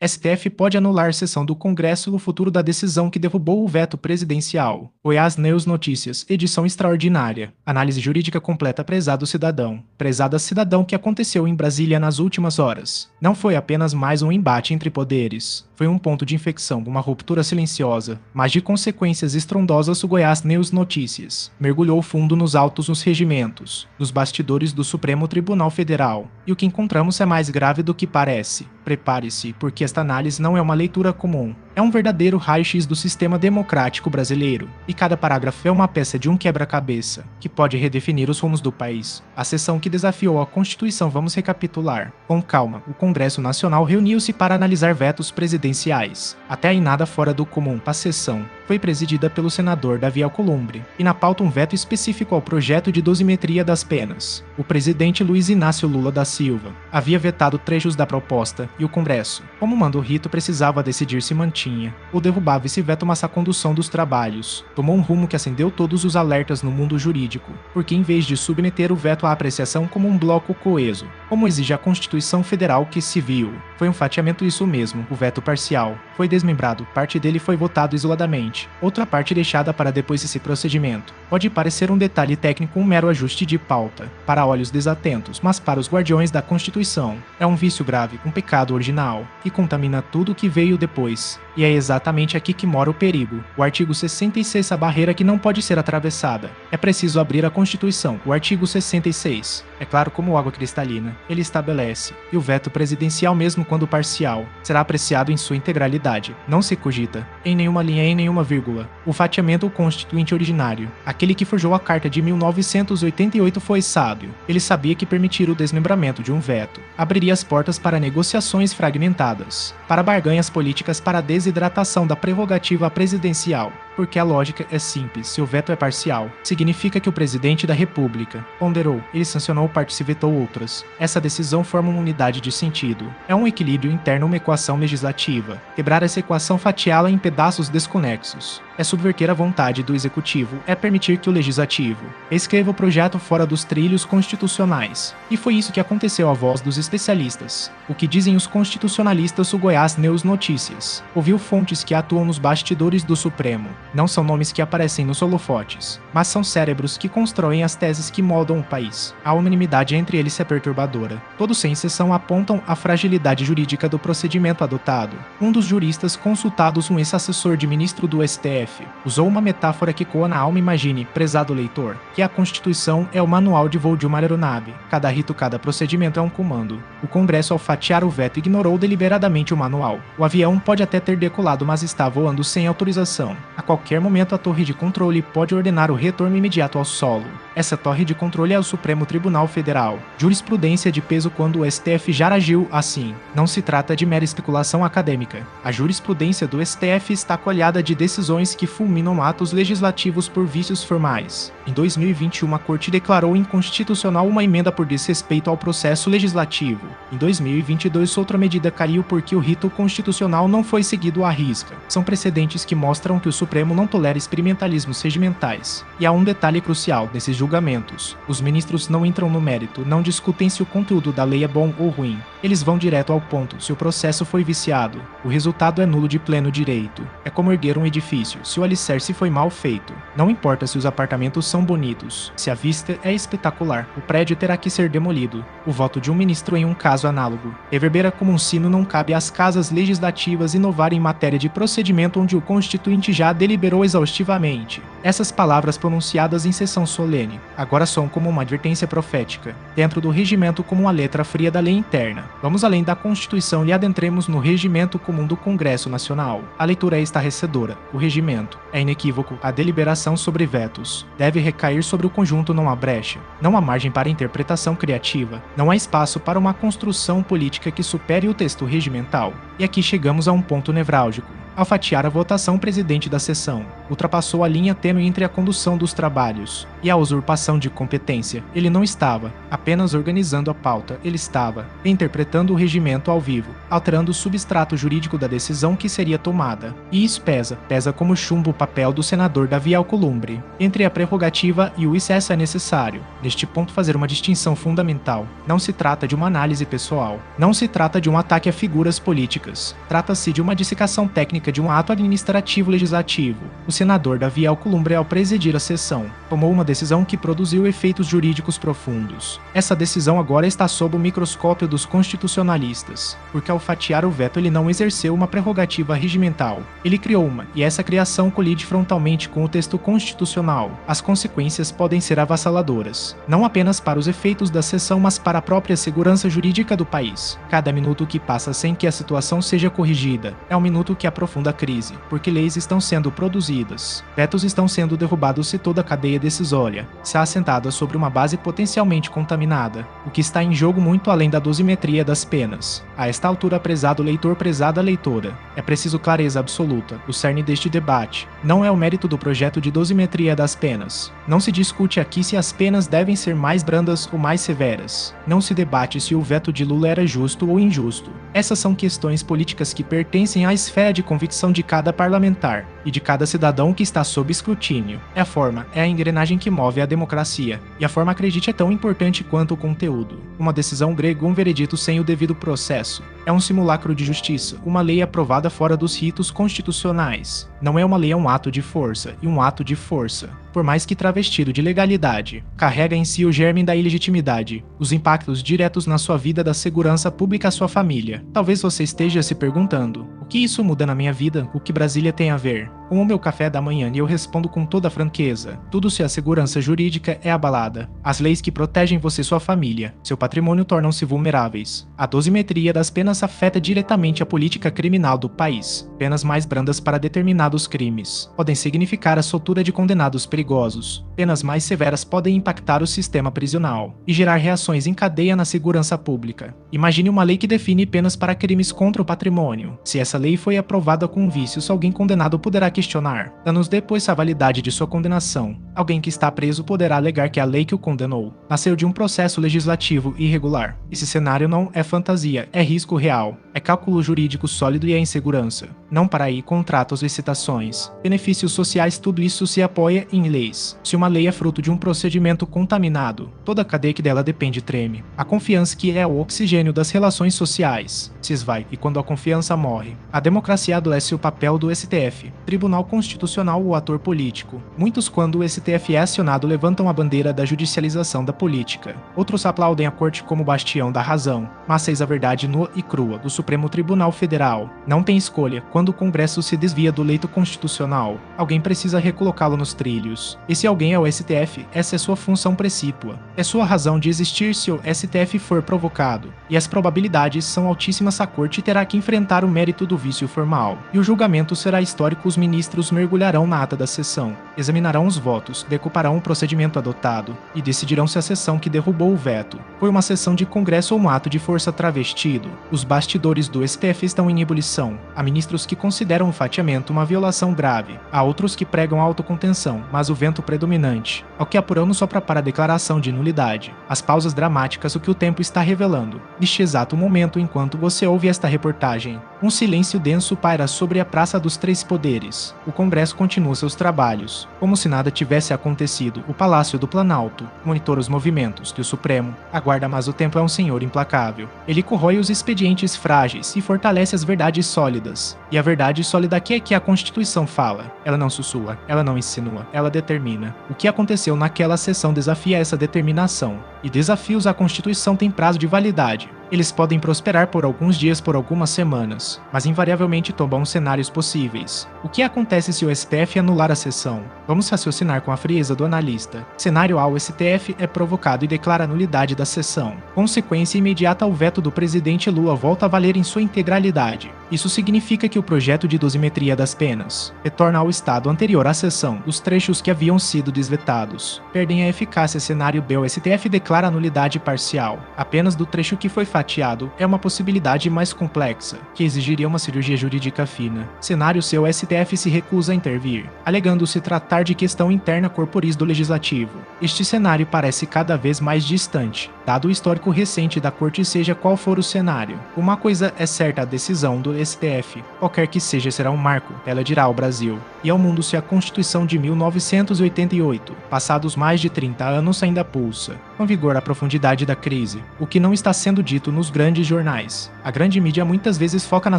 STF pode anular sessão do Congresso no futuro da decisão que derrubou o veto presidencial. Goiás News Notícias, edição extraordinária. Análise jurídica completa prezado cidadão. Prezada cidadão, que aconteceu em Brasília nas últimas horas. Não foi apenas mais um embate entre poderes. Foi um ponto de infecção, uma ruptura silenciosa, mas de consequências estrondosas. O Goiás News Notícias mergulhou fundo nos autos nos regimentos, nos bastidores do Supremo Tribunal Federal. E o que encontramos é mais grave do que parece. Prepare-se, porque esta análise não é uma leitura comum. É um verdadeiro raio-x do sistema democrático brasileiro, e cada parágrafo é uma peça de um quebra-cabeça, que pode redefinir os rumos do país. A sessão que desafiou a Constituição, vamos recapitular. Com calma, o Congresso Nacional reuniu-se para analisar vetos presidenciais. Até aí nada fora do comum. A sessão foi presidida pelo senador Davi Alcolumbre, e na pauta um veto específico ao projeto de dosimetria das penas. O presidente Luiz Inácio Lula da Silva havia vetado trechos da proposta, e o Congresso, como manda o rito, precisava decidir se mantinha ou derrubava esse veto. Mas a condução dos trabalhos tomou um rumo que acendeu todos os alertas no mundo jurídico, porque em vez de submeter o veto à apreciação como um bloco coeso, como exige a Constituição Federal, que se viu, foi um fatiamento. Isso mesmo, o veto parcial foi desmembrado, parte dele foi votado isoladamente, outra parte deixada para depois desse procedimento. Pode parecer um detalhe técnico, um mero ajuste de pauta, para olhos desatentos, mas para os guardiões da Constituição, é um vício grave, um pecado original, que contamina tudo o que veio depois. E é exatamente aqui que mora o perigo. O artigo 66, a barreira que não pode ser atravessada. É preciso abrir a Constituição. O artigo 66, é claro como água cristalina, ele estabelece: e o veto presidencial, mesmo quando parcial, será apreciado em sua integralidade. Não se cogita, em nenhuma linha, em nenhuma vírgula, o fatiamento constituinte originário. Aquele que forjou a Carta de 1988 foi sábio. Ele sabia que permitir o desmembramento de um veto abriria as portas para negociações fragmentadas, para barganhas políticas, para a desidratação da prerrogativa presidencial. Porque a lógica é simples: se o veto é parcial, significa que o presidente da República ponderou, ele sancionou partes e vetou outras. Essa decisão forma uma unidade de sentido. É um equilíbrio interno, uma equação legislativa. Quebrar essa equação, fatiá-la em pedaços desconexos, é subverter a vontade do executivo, é permitir que o legislativo escreva o projeto fora dos trilhos constitucionais. E foi isso que aconteceu à voz dos especialistas. O que dizem os constitucionalistas? O Goiás News Notícias ouviu fontes que atuam nos bastidores do Supremo. Não são nomes que aparecem nos holofotes, mas são cérebros que constroem as teses que moldam o país. A unanimidade entre eles é perturbadora. Todos sem exceção apontam a fragilidade jurídica do procedimento adotado. Um dos juristas consultados, um ex-assessor de ministro do STF, usou uma metáfora que coa na alma. Imagine, prezado leitor, que a Constituição é o manual de voo de uma aeronave. Cada rito, cada procedimento é um comando. O Congresso, ao fatiar o veto, ignorou deliberadamente o manual. O avião pode até ter decolado, mas está voando sem autorização. A qualquer momento a torre de controle pode ordenar o retorno imediato ao solo. Essa torre de controle é o Supremo Tribunal Federal. Jurisprudência de peso quando o STF já agiu assim. Não se trata de mera especulação acadêmica. A jurisprudência do STF está coalhada de decisões que fulminam atos legislativos por vícios formais. Em 2021, a Corte declarou inconstitucional uma emenda por desrespeito ao processo legislativo. Em 2022, outra medida caiu porque o rito constitucional não foi seguido à risca. São precedentes que mostram que o Supremo não tolera experimentalismos regimentais. E há um detalhe crucial nesses julgamentos: os ministros não entram no mérito, não discutem se o conteúdo da lei é bom ou ruim. Eles vão direto ao ponto: se o processo foi viciado, o resultado é nulo de pleno direito. É como erguer um edifício: se o alicerce foi mal feito, não importa se os apartamentos são bonitos, se a vista é espetacular, o prédio terá que ser demolido. O voto de um ministro em um caso análogo reverbera como um sino. Não cabe às casas legislativas inovar em matéria de procedimento onde o Constituinte já deliberou exaustivamente. Essas palavras pronunciadas em sessão solene agora soam como uma advertência profética, dentro do regimento, como uma letra fria da lei interna. Vamos além da Constituição e adentremos no regimento comum do Congresso Nacional. A leitura é estarrecedora. O regimento é inequívoco: a deliberação sobre vetos deve recair sobre o conjunto, não há brecha, não há margem para interpretação criativa, não há espaço para uma construção política que supere o texto regimental. E aqui chegamos a um ponto nevrálgico. Ao fatiar a votação, o presidente da sessão ultrapassou a linha tênue entre a condução dos trabalhos e a usurpação de competência. Ele não estava apenas organizando a pauta, ele estava interpretando o regimento ao vivo, alterando o substrato jurídico da decisão que seria tomada. E isso pesa como chumbo o papel do senador Davi Alcolumbre. Entre a prerrogativa e o excesso é necessário, neste ponto, fazer uma distinção fundamental. Não se trata de uma análise pessoal, não se trata de um ataque a figuras políticas, trata-se de uma dissecação técnica de um ato administrativo legislativo. O senador Davi Alcolumbre, ao presidir a sessão, tomou uma decisão que produziu efeitos jurídicos profundos. Essa decisão agora está sob o microscópio dos constitucionalistas, porque ao fatiar o veto ele não exerceu uma prerrogativa regimental, ele criou uma, e essa criação colide frontalmente com o texto constitucional. As consequências podem ser avassaladoras, não apenas para os efeitos da sessão, mas para a própria segurança jurídica do país. Cada minuto que passa sem que a situação seja corrigida é um minuto que aprofunda a crise, porque leis estão sendo produzidas, vetos estão sendo derrubados se toda a cadeia decisória está assentada sobre uma base potencialmente contaminada, o que está em jogo muito além da dosimetria das penas. A esta altura, prezado leitor, prezada leitora, é preciso clareza absoluta. O cerne deste debate não é o mérito do projeto de dosimetria das penas. Não se discute aqui se as penas devem ser mais brandas ou mais severas. Não se debate se o veto de Lula era justo ou injusto. Essas são questões políticas que pertencem à esfera de convicção de cada parlamentar e de cada cidadão que está sob escrutínio. É a forma, é a engrenagem que move a democracia, e a forma, acredite, é tão importante quanto o conteúdo. Uma decisão grega, um veredito sem o devido processo, é um simulacro de justiça, uma lei aprovada fora dos ritos constitucionais. Não é uma lei, é um ato de força, e um ato de força, por mais que travestido de legalidade, carrega em si o germe da ilegitimidade, os impactos diretos na sua vida, da segurança pública, à sua família. Talvez você esteja se perguntando: o que isso muda na minha vida? O que Brasília tem a ver com o meu café da manhã? E eu respondo com toda franqueza: tudo, se a segurança jurídica é abalada. As leis que protegem você e sua família, seu patrimônio, tornam-se vulneráveis. A dosimetria das penas afeta diretamente a política criminal do país. Penas mais brandas para determinados crimes podem significar a soltura de condenados perigosos. Penas mais severas podem impactar o sistema prisional e gerar reações em cadeia na segurança pública. Imagine uma lei que define penas para crimes contra o patrimônio. Se essa lei foi aprovada com vícios, alguém condenado poderá questionar, anos depois, a validade de sua condenação. Alguém que está preso poderá alegar que a lei que o condenou nasceu de um processo legislativo irregular. Esse cenário não é fantasia, é risco real, é cálculo jurídico sólido e é insegurança. Não para aí contratos e citações, benefícios sociais, tudo isso se apoia em leis. Se uma lei é fruto de um procedimento contaminado, toda a cadeia que dela depende treme. A confiança, que é o oxigênio das relações sociais, se esvai, e quando a confiança morre, a democracia adoece. O papel do STF, Tribunal Constitucional, o ator político. Muitos, quando o STF é acionado, levantam a bandeira da judicialização da política. Outros aplaudem a corte como bastião da razão, mas eis a verdade nua e crua do Supremo Tribunal Federal. Não tem escolha. Quando o Congresso se desvia do leito constitucional, alguém precisa recolocá-lo nos trilhos. Esse alguém é o STF, essa é sua função precípua. É sua razão de existir se o STF for provocado. E as probabilidades são altíssimas. A corte terá que enfrentar o mérito do vício formal. E o julgamento será histórico. Os ministros mergulharão na ata da sessão, examinarão os votos, decuparão o procedimento adotado e decidirão se a sessão que derrubou o veto foi uma sessão de Congresso ou um ato de força travestido. Os bastidores do STF estão em ebulição. Há ministros que consideram o fatiamento uma violação grave. Há outros que pregam a autocontenção, mas o vento predominante, ao que apuramos, só para a declaração de nulidade. As pausas dramáticas, o que o tempo está revelando. Neste exato momento, enquanto você ouve esta reportagem, um silêncio denso paira sobre a Praça dos Três Poderes. O Congresso continua seus trabalhos, como se nada tivesse acontecido. O Palácio do Planalto monitora os movimentos que o Supremo aguarda, mas o tempo é um senhor implacável. Ele corrói os expedientes frágeis e fortalece as verdades sólidas. E a verdade sólida aqui é que a Constituição fala. Ela não sussurra, ela não insinua, ela determina. O que aconteceu naquela sessão desafia essa determinação. E desafios à Constituição têm prazo de validade. Eles podem prosperar por alguns dias, por algumas semanas, mas invariavelmente tombam cenários possíveis. O que acontece se o STF anular a sessão? Vamos raciocinar com a frieza do analista. Cenário A: o STF é provocado e declara a nulidade da sessão. Consequência imediata: o veto do presidente Lula volta a valer em sua integralidade. Isso significa que o projeto de dosimetria das penas retorna ao estado anterior à sessão. Os trechos que haviam sido desvetados perdem a eficácia. Cenário B: o STF declara a nulidade parcial apenas do trecho que foi fatiado é uma possibilidade mais complexa, que exigiria uma cirurgia jurídica fina. Cenário seu STF se recusa a intervir, alegando se tratar de questão interna corporis do Legislativo. Este cenário parece cada vez mais distante, dado o histórico recente da Corte seja qual for o cenário. Uma coisa é certa, a decisão do STF, qualquer que seja, será um marco, ela dirá ao Brasil e ao mundo se a Constituição de 1988, passados mais de 30 anos, ainda pulsa, com vigor a profundidade da crise, o que não está sendo dito nos grandes jornais. A grande mídia muitas vezes foca na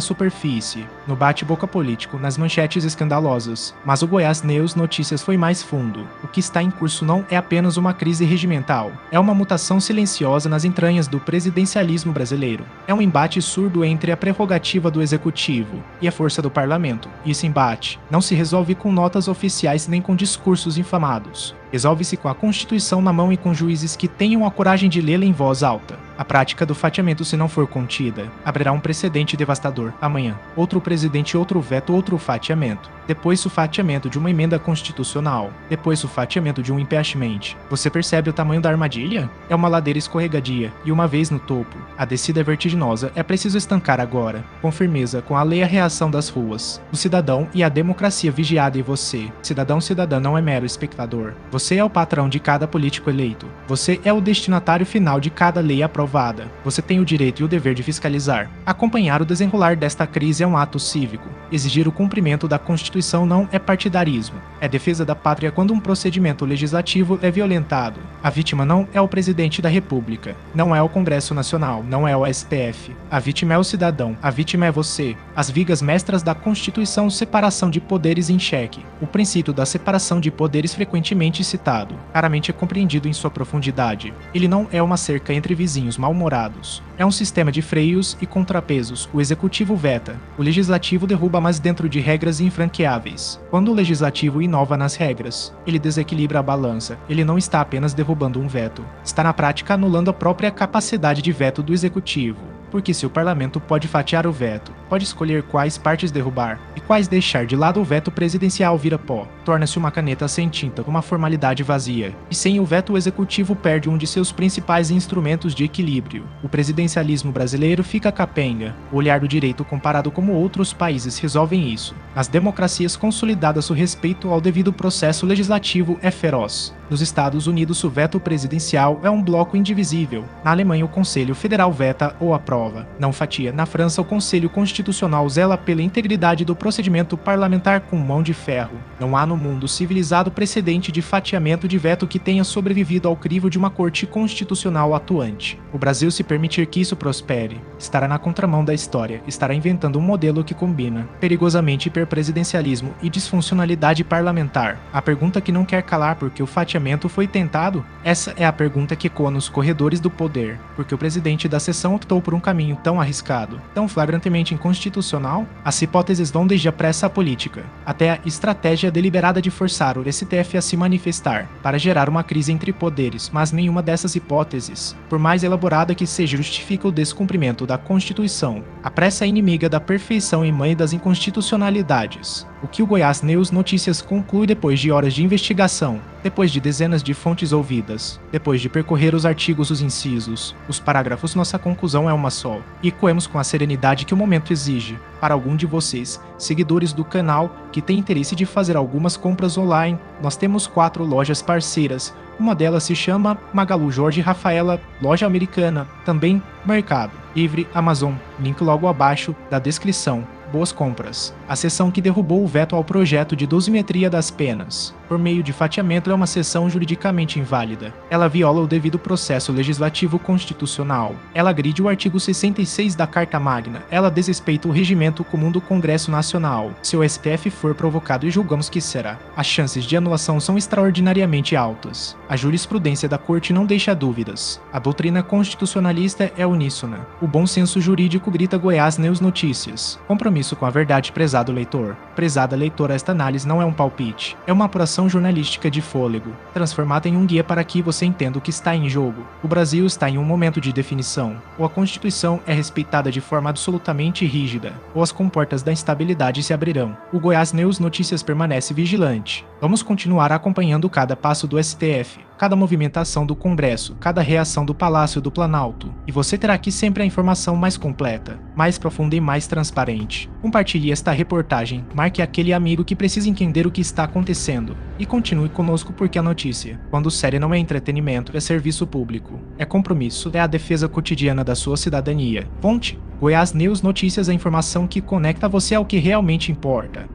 superfície, no bate-boca político, nas manchetes escandalosas, mas o Goiás News Notícias foi mais fundo. O que está em curso não é apenas uma crise regimental, é uma mutação silenciosa nas entranhas do presidencialismo brasileiro. É um embate surdo entre a prerrogativa do executivo e a força do parlamento. E esse embate não se resolve com notas oficiais nem com discursos infamados. Resolve-se com a Constituição na mão e com juízes que tenham a coragem de lê-la em voz alta. A prática do fatiamento, se não for contida, abrirá um precedente devastador. Amanhã, outro presidente, outro veto, outro fatiamento. Depois o fatiamento de uma emenda constitucional. Depois o fatiamento de um impeachment. Você percebe o tamanho da armadilha? É uma ladeira escorregadia, e uma vez no topo, a descida é vertiginosa. É preciso estancar agora, com firmeza, com a lei e a reação das ruas. O cidadão e a democracia vigiada em você. Cidadã não é mero espectador. Você é o patrão de cada político eleito. Você é o destinatário final de cada lei aprovada. Você tem o direito e o dever de fiscalizar. Acompanhar o desenrolar desta crise é um ato cívico. Exigir o cumprimento da Constituição não é partidarismo. É defesa da pátria quando um procedimento legislativo é violentado. A vítima não é o presidente da República. Não é o Congresso Nacional. Não é o STF. A vítima é o cidadão. A vítima é você. As vigas mestras da Constituição, separação de poderes em xeque. O princípio da separação de poderes frequentemente citado, raramente é compreendido em sua profundidade. Ele não é uma cerca entre vizinhos mal-humorados. É um sistema de freios e contrapesos. O executivo veta, o legislativo derruba, mas dentro de regras infranqueáveis. Quando o legislativo inova nas regras, ele desequilibra a balança. Ele não está apenas derrubando um veto, está na prática anulando a própria capacidade de veto do executivo. Porque se o parlamento pode fatiar o veto, pode escolher quais partes derrubar e quais deixar de lado, o veto presidencial vira pó. Torna-se uma caneta sem tinta, uma formalidade vazia. E sem o veto, o executivo perde um de seus principais instrumentos de equilíbrio. O presidencialismo brasileiro fica capenga. O olhar do direito comparado como outros países resolvem isso. Nas democracias consolidadas, o respeito ao devido processo legislativo é feroz. Nos Estados Unidos, o veto presidencial é um bloco indivisível. Na Alemanha, o Conselho Federal veta ou aprova, não fatia. Na França, o Conselho Constitucional zela pela integridade do procedimento parlamentar com mão de ferro. Não há no mundo civilizado precedente de fatiamento de veto que tenha sobrevivido ao crivo de uma corte constitucional atuante. O Brasil, se permitir que isso prospere, estará na contramão da história, estará inventando um modelo que combina perigosamente hiperpresidencialismo e disfuncionalidade parlamentar. A pergunta que não quer calar porque o fatiamento foi tentado? Essa é a pergunta que ecoa nos corredores do poder, porque o presidente da sessão optou por um caminho tão arriscado, tão flagrantemente inconstitucional. As hipóteses vão desde a pressa política, até a estratégia deliberada de forçar o STF a se manifestar, para gerar uma crise entre poderes, mas nenhuma dessas hipóteses, por mais elaborada que seja, justifica o descumprimento da Constituição. A pressa é inimiga da perfeição e mãe das inconstitucionalidades. O que o Goiás News Notícias conclui depois de horas de investigação, depois de dezenas de fontes ouvidas, depois de percorrer os artigos, os incisos, os parágrafos, nossa conclusão é uma só. E coemos com a serenidade que o momento exige. Para algum de vocês, seguidores do canal, que tem interesse de fazer algumas compras online, nós temos 4 lojas parceiras. Uma delas se chama Magalu Jorge Rafaela, loja americana, também Mercado Livre, Amazon, link logo abaixo da descrição. Boas compras. A sessão que derrubou o veto ao projeto de dosimetria das penas, por meio de fatiamento, é uma sessão juridicamente inválida. Ela viola o devido processo legislativo constitucional. Ela agride o artigo 66 da Carta Magna. Ela desrespeita o regimento comum do Congresso Nacional. Se o STF for provocado, e julgamos que será, as chances de anulação são extraordinariamente altas. A jurisprudência da Corte não deixa dúvidas. A doutrina constitucionalista é uníssona. O bom senso jurídico grita Goiás News Notícias. Compromisso com a verdade, prezado leitor. Prezada leitora, esta análise não é um palpite. É uma apuração jornalística de fôlego, transformada em um guia para que você entenda o que está em jogo. O Brasil está em um momento de definição. Ou a Constituição é respeitada de forma absolutamente rígida, ou as comportas da instabilidade se abrirão. O Goiás News Notícias permanece vigilante. Vamos continuar acompanhando cada passo do STF. cada movimentação do Congresso, cada reação do Palácio do Planalto, e você terá aqui sempre a informação mais completa, mais profunda e mais transparente. Compartilhe esta reportagem, marque aquele amigo que precisa entender o que está acontecendo, e continue conosco porque a notícia, quando série não é entretenimento, é serviço público, é compromisso, é a defesa cotidiana da sua cidadania. Fonte: Goiás News Notícias, a informação que conecta você ao que realmente importa.